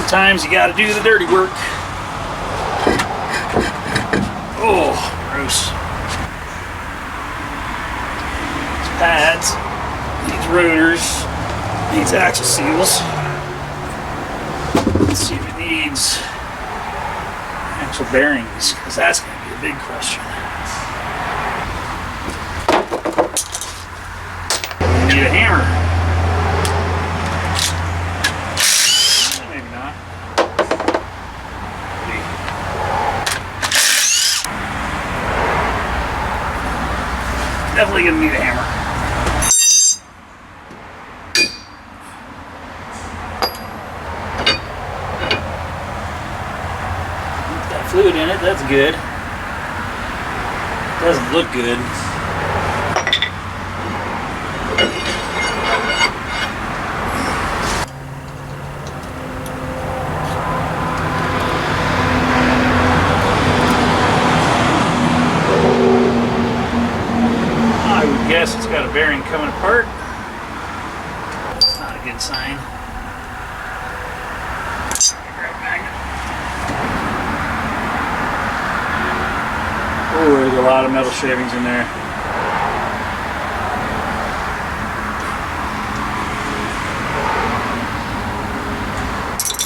Sometimes you gotta do the dirty work. Oh, gross. These pads, these rotors, these axle seals. Let's see if it needs axle bearings, because that's going to be a big question. You need a hammer. Maybe not. Definitely going to need a hammer. Fluid in it, that's good. Doesn't look good. I would guess it's got a bearing coming apart. That's not a good sign. Oh, there's a lot of metal shavings in there.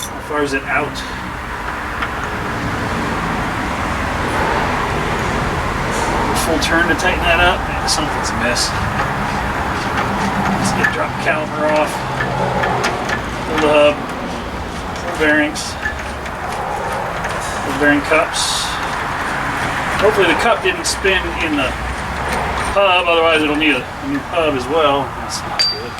How far is it out? Full turn to tighten that up? Man, something's amiss. Let's get drop the caliper off. Pull the hub. Pull bearings. Pull bearing cups. Hopefully the cup didn't spin in the hub, otherwise it'll need a new hub as well. That's not good.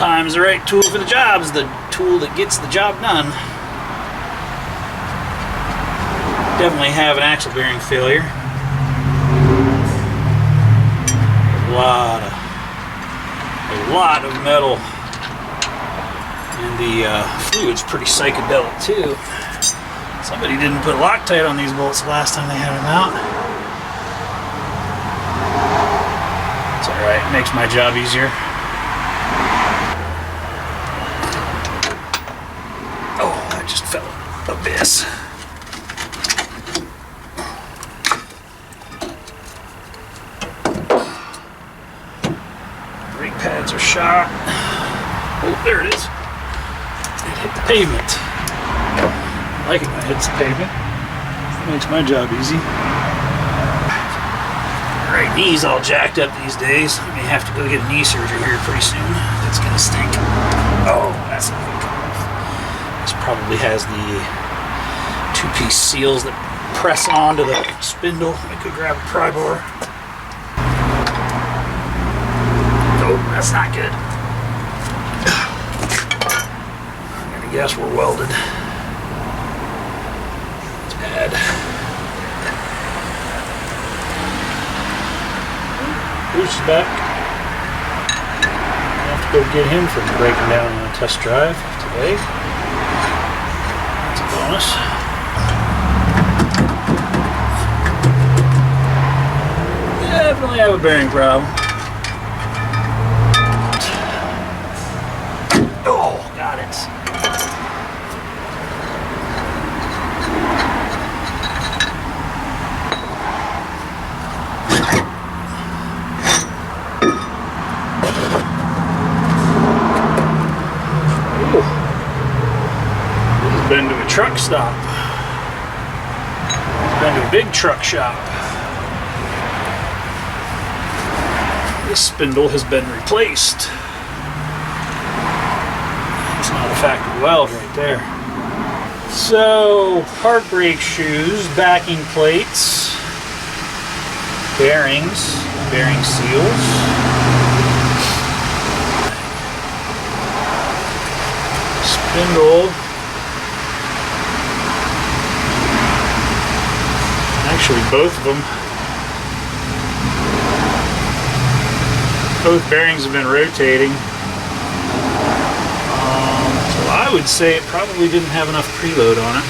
Sometimes the right tool for the job is the tool that gets the job done. Definitely have an axle bearing failure. A lot of metal, and the fluid's pretty psychedelic too. Somebody didn't put Loctite on these bolts the last time they had them out. It's alright, it makes my job easier. Just fell abyss. Brake pads are shot. Oh, there it is. It hit the pavement. I like it when it hits the pavement. It makes my job easy. Right knee's all jacked up these days. I may have to go get a knee surgery here pretty soon. It's gonna stink. Oh, that's not good. This probably has the two-piece seals that press onto the spindle. I could grab a pry bar. Oh, that's not good. I'm gonna guess we're welded. It's bad. Bruce is back. I have to go get him for breaking down on a test drive today. Bonus. Definitely have a bearing problem. Oh, got it. Been to a truck stop. Been to a big truck shop. This spindle has been replaced. It's not a factory weld right there. So, park brake shoes, backing plates, bearings, bearing seals. spindle. Actually, both of them. Both bearings have been rotating. So I would say it probably didn't have enough preload on it.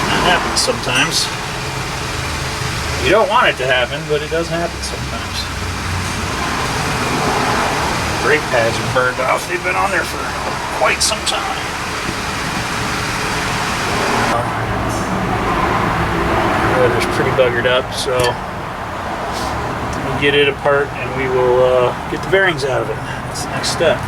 That happens sometimes. You don't want it to happen, but it does happen sometimes. Brake pads are burned off. They've been on there for quite some time. Weather's pretty buggered up, so we'll get it apart and we will get the bearings out of it. That's the next step.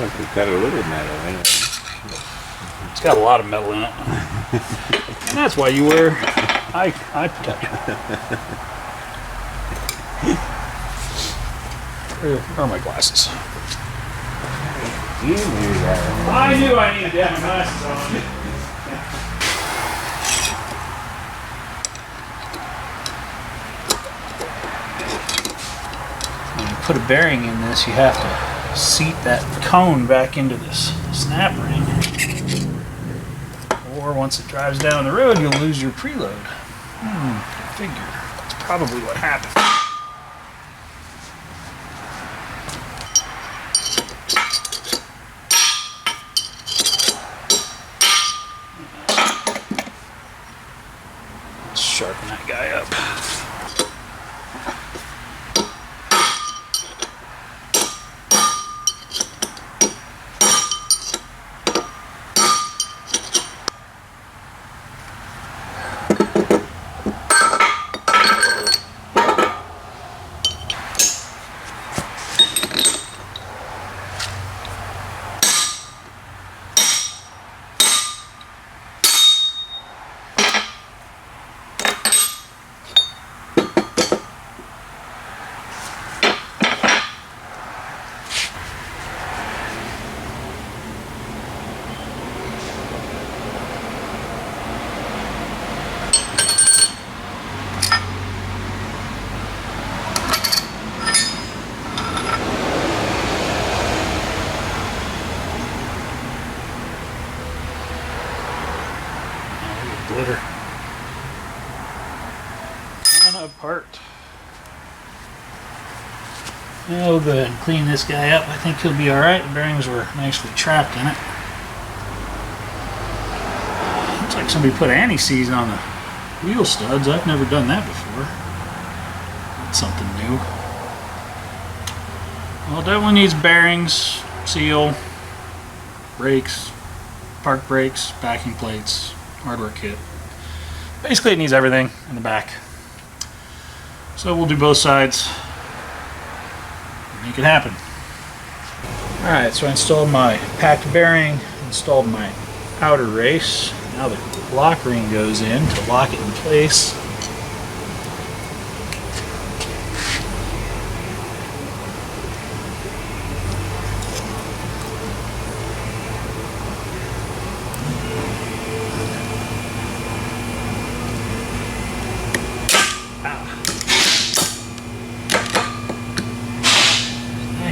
It's got a little metal in it. It's got a lot of metal in it. And that's why you wear eye protection. Where are my glasses? You knew that. I knew I needed to have my glasses on. When you put a bearing in this, you have to seat that cone back into this snap ring, or once it drives down the road you'll lose your preload. Go figure. That's probably what happened. Let's sharpen that guy up. Glitter. And apart. Now we'll go ahead and clean this guy up. I think he'll be alright. The bearings were nicely trapped in it. Looks like somebody put anti-seize on the wheel studs. I've never done that before. That's something new. Well, it definitely needs bearings, seal, brakes, park brakes, backing plates, hardware kit. Basically it needs everything in the back. So we'll do both sides. Make it happen. Alright, so I installed my packed bearing, installed my outer race. Now the lock ring goes in to lock it in place.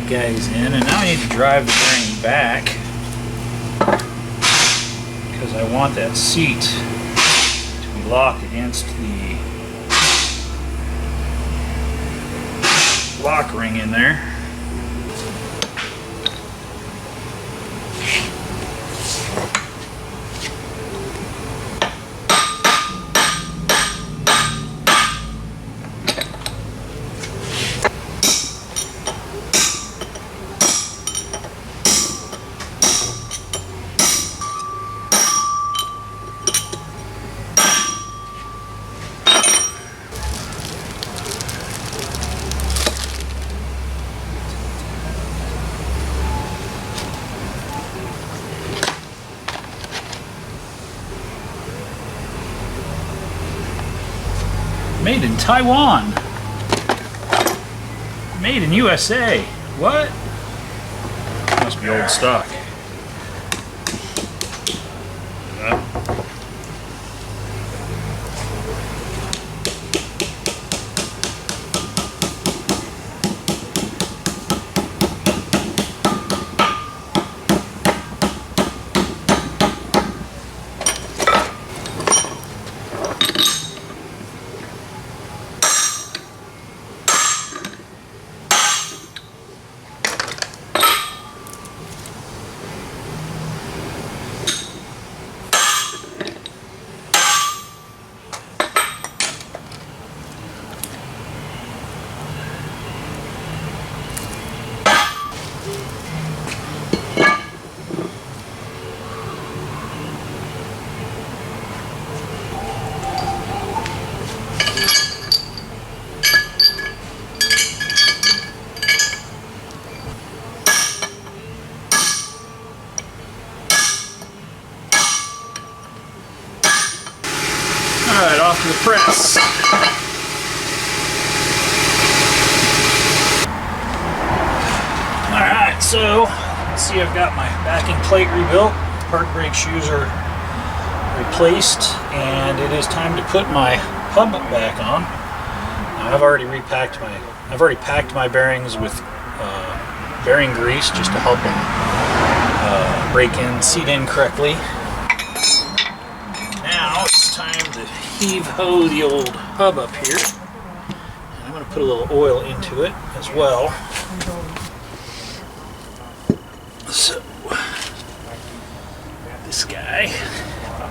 Guys in, and now I need to drive the bearing back because I want that seat to be locked against the lock ring in there. Made in Taiwan. Made in USA. What? Must be old stock. Alright, off to the press. Alright, so let's see, I've got my backing plate rebuilt, park brake shoes are replaced, and it is time to put my hub back on. Now, I've already packed my bearings with bearing grease just to help them break in, seat in correctly. Now it's time to heave-ho the old hub up here. And I'm going to put a little oil into it as well. So, this guy,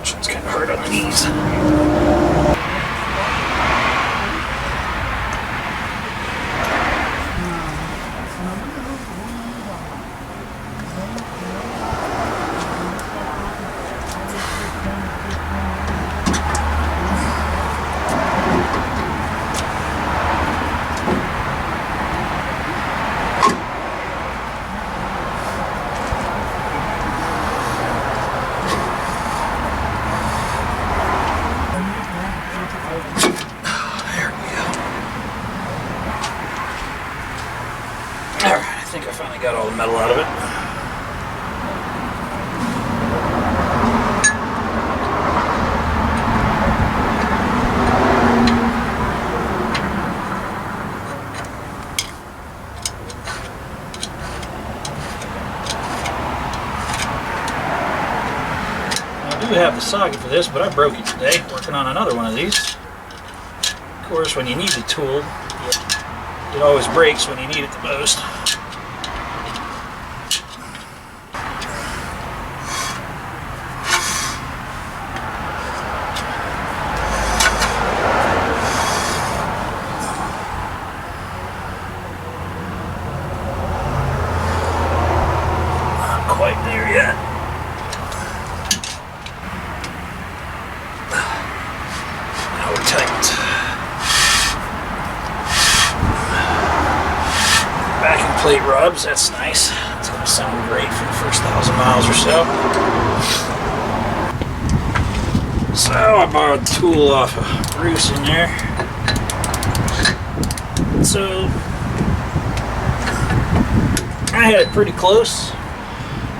it's kind of hard on the knees. I think I finally got all the metal out of it. I do have the socket for this, but I broke it today working on another one of these. Of course, when you need the tool, it always breaks when you need it the most. Not quite there yet. Now we're tight. Backing plate rubs, that's nice. It's going to sound great for the first 1,000 miles or so. So I borrowed the tool off of Bruce in there. So I had it pretty close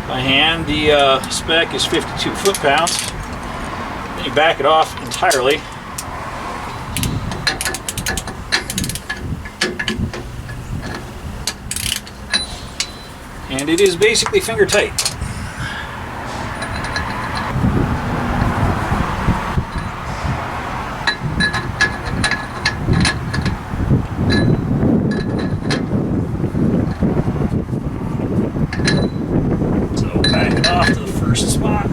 by hand. The spec is 52 foot-pounds. Then you back it off entirely. And it is basically finger tight. So back it off to the first spot.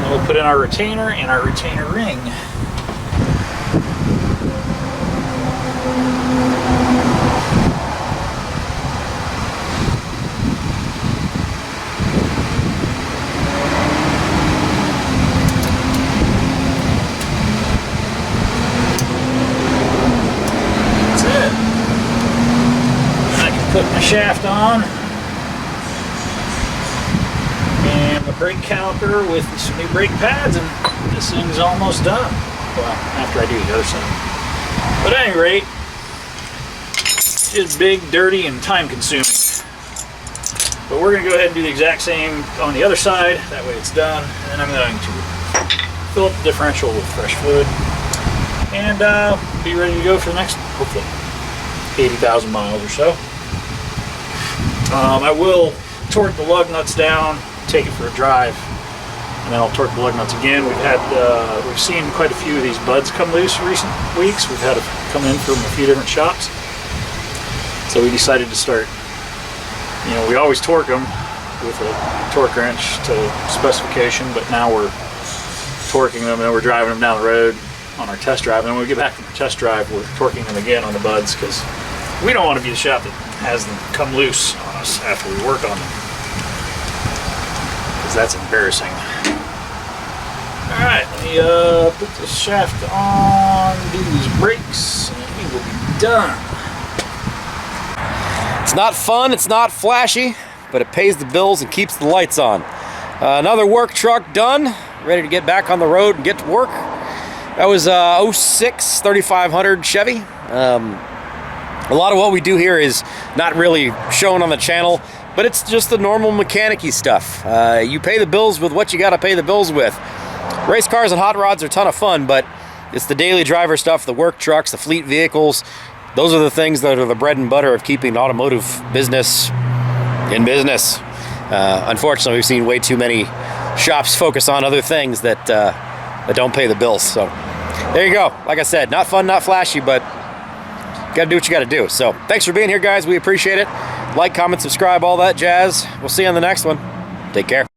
We'll put in our retainer and our retainer ring. That's it. And I can put my shaft on. the brake caliper with some new brake pads, and this thing's almost done. Well, after I do the other side. But at any rate, it's big, dirty, and time consuming. But we're gonna go ahead and do the exact same on the other side. That way it's done. And then I'm going to fill up the differential with fresh fluid and be ready to go for the next, hopefully, 80,000 miles or so. I will torque the lug nuts down, take it for a drive, and then I'll torque the lug nuts again. We've seen quite a few of these buds come loose recent weeks. We've had them come in from a few different shops, so we decided to start. You know, we always torque them with a torque wrench to specification, but now we're torquing them and we're driving them down the road on our test drive. And when we get back from our test drive, we're torquing them again on the buds, because we don't want to be the shop that has them come loose on us after we work on them, because that's embarrassing. Alright, let me put the shaft on, do these brakes, and we will be done. It's not fun, it's not flashy, but it pays the bills and keeps the lights on. Another work truck done, ready to get back on the road and get to work. That was 06 3500 Chevy. A lot of what we do here is not really shown on the channel, but it's just the normal mechanic-y stuff. You pay the bills with what you gotta pay the bills with. Race cars and hot rods are a ton of fun, but it's the daily driver stuff, the work trucks, the fleet vehicles. Those are the things that are the bread and butter of keeping automotive business in business. Unfortunately, we've seen way too many shops focus on other things that don't pay the bills. So there you go. Like I said, not fun, not flashy, but you gotta do what you gotta do. So thanks for being here, guys. We appreciate it. Like, comment, subscribe, all that jazz. We'll see you on the next one. Take care.